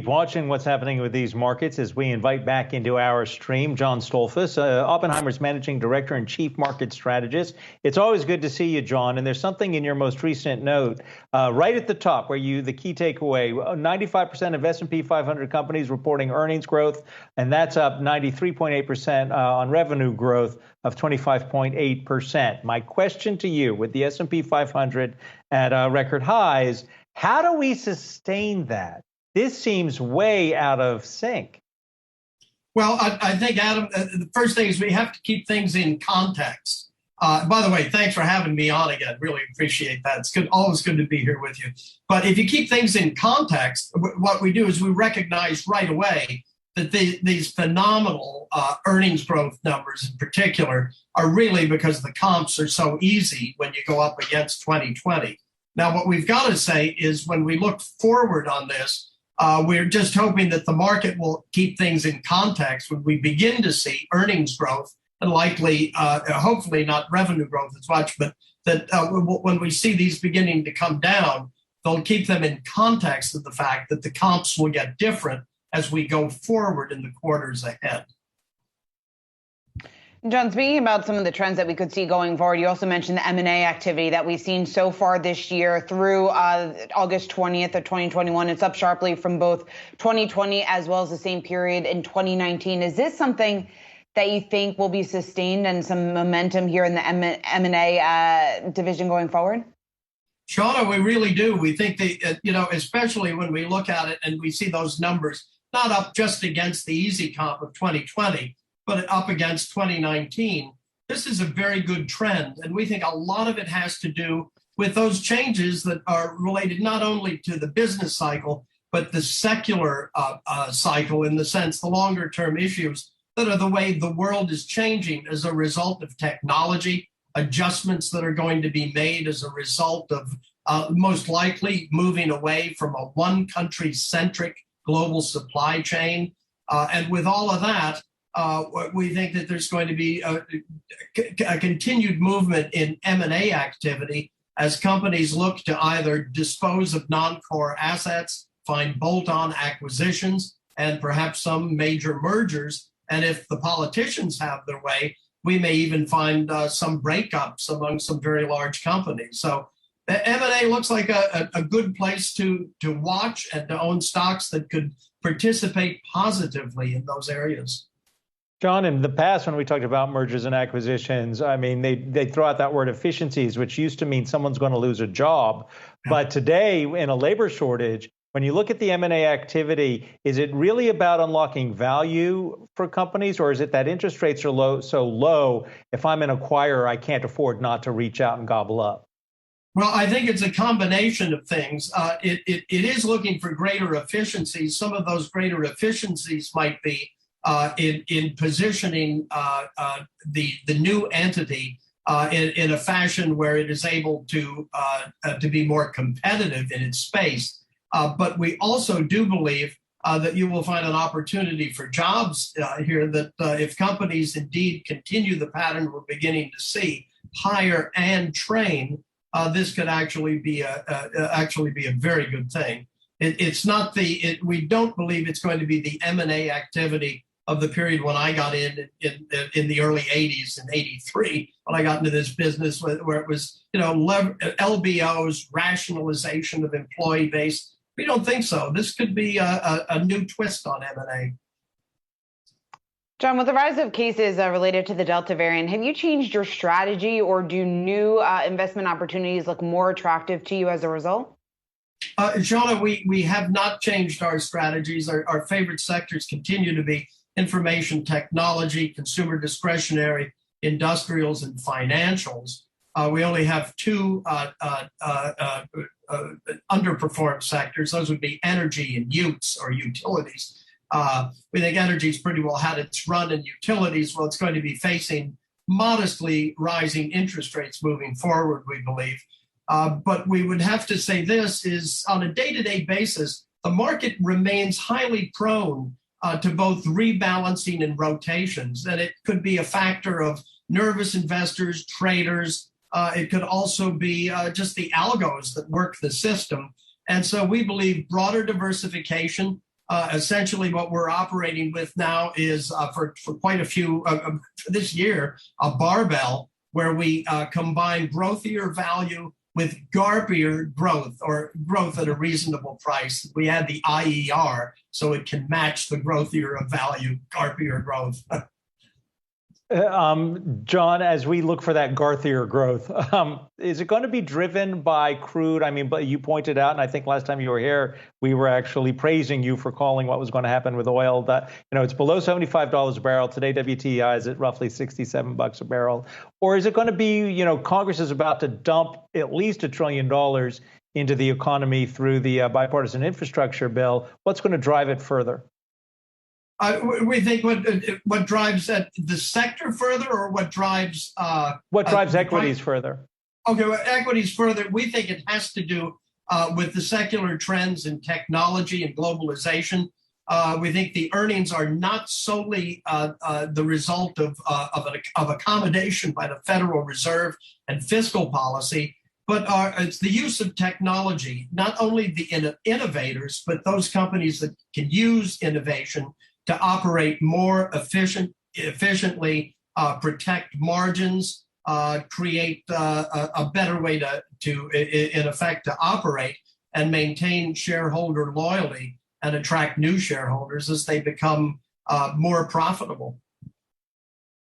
Watching what's happening with these markets as we invite back into our stream John Stoltzfus, Oppenheimer's Managing Director and Chief Market Strategist. It's always good to see you, John. And there's something in your most recent note right at the top where the key takeaway, 95% of S&P 500 companies reporting earnings growth, and that's up 93.8% on revenue growth of 25.8%. My question to you, with the S&P 500 at record highs, how do we sustain that? This seems way out of sync. Well, I think, Adam, the first thing is we have to keep things in context. By the way, thanks for having me on again. Really appreciate that. It's good, always good to be here with you. But if you keep things in context, what we do is we recognize right away that these phenomenal earnings growth numbers in particular are really because the comps are so easy when you go up against 2020. Now, what we've got to say is when we look forward on this, we're just hoping that the market will keep things in context when we begin to see earnings growth and likely, hopefully not revenue growth as much, but that when we see these beginning to come down, they'll keep them in context of the fact that the comps will get different as we go forward in the quarters ahead. John, speaking about some of the trends that we could see going forward, you also mentioned the M&A activity that we've seen so far this year through August 20th of 2021. It's up sharply from both 2020 as well as the same period in 2019. Is this something that you think will be sustained and some momentum here in the M&A division going forward? Shauna, we really do. We think that, especially when we look at it and we see those numbers, not up just against the easy comp of 2020, but up against 2019, this is a very good trend. And we think a lot of it has to do with those changes that are related not only to the business cycle, but the secular cycle, in the sense the longer term issues that are the way the world is changing as a result of technology, adjustments that are going to be made as a result of most likely moving away from a one country centric global supply chain. And with all of that, we think that there's going to be a continued movement in M&A activity as companies look to either dispose of non-core assets, find bolt-on acquisitions, and perhaps some major mergers. And if the politicians have their way, we may even find some breakups among some very large companies. So M&A looks like a good place to watch and to own stocks that could participate positively in those areas. John, in the past, when we talked about mergers and acquisitions, I mean, they throw out that word efficiencies, which used to mean someone's going to lose a job. Yeah. But today, in a labor shortage, when you look at the M&A activity, is it really about unlocking value for companies, or is it that interest rates are so low, if I'm an acquirer, I can't afford not to reach out and gobble up? Well, I think it's a combination of things. It is looking for greater efficiencies. Some of those greater efficiencies might be in positioning the new entity in a fashion where it is able to be more competitive in its space. But we also do believe that you will find an opportunity for jobs here, that if companies indeed continue the pattern we're beginning to see, hire and train, this could actually be a very good thing. It's not we don't believe it's going to be the M&A activity of the period when I got in the early 80s, in 83, when I got into this business, where it was, LBOs, rationalization of employee base. We don't think so. This could be a new twist on M&A. John, with the rise of cases related to the Delta variant, have you changed your strategy, or do new investment opportunities look more attractive to you as a result? Shauna, we have not changed our strategies. Our favorite sectors continue to be information technology, consumer discretionary, industrials, and financials. We only have two underperformed sectors. Those would be energy and UTS, or utilities. We think energy's pretty well had its run, in utilities, well, it's going to be facing modestly rising interest rates moving forward, we believe. But we would have to say this is, on a day-to-day basis, the market remains highly prone to both rebalancing and rotations. And it could be a factor of nervous investors, traders. It could also be just the algos that work the system. And so we believe broader diversification Essentially, what we're operating with now is for quite a few this year, a barbell where we combine growthier value with GARPier growth, or growth at a reasonable price. We add the IER so it can match the growthier of value, GARPier growth. John, as we look for that Garthier growth, is it going to be driven by crude? I mean, but you pointed out, and I think last time you were here, we were actually praising you for calling what was going to happen with oil. That, you know, it's below $75 a barrel today. WTI is at roughly $67 a barrel. Or is it going to be, you know, Congress is about to dump at least $1 trillion into the economy through the bipartisan infrastructure bill? What's going to drive it further? We think what drives the sector further, or what drives equities further? Okay, well, equities further. We think it has to do with the secular trends in technology and globalization. We think the earnings are not solely the result of accommodation by the Federal Reserve and fiscal policy, but it's the use of technology. Not only the innovators, but those companies that can use innovation to operate more efficiently, protect margins, create a better way to in effect, to operate and maintain shareholder loyalty and attract new shareholders as they become more profitable.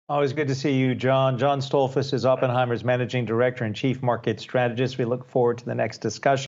Always good to see you, John. John Stoltzfus is Oppenheimer's Managing Director and Chief Market Strategist. We look forward to the next discussion.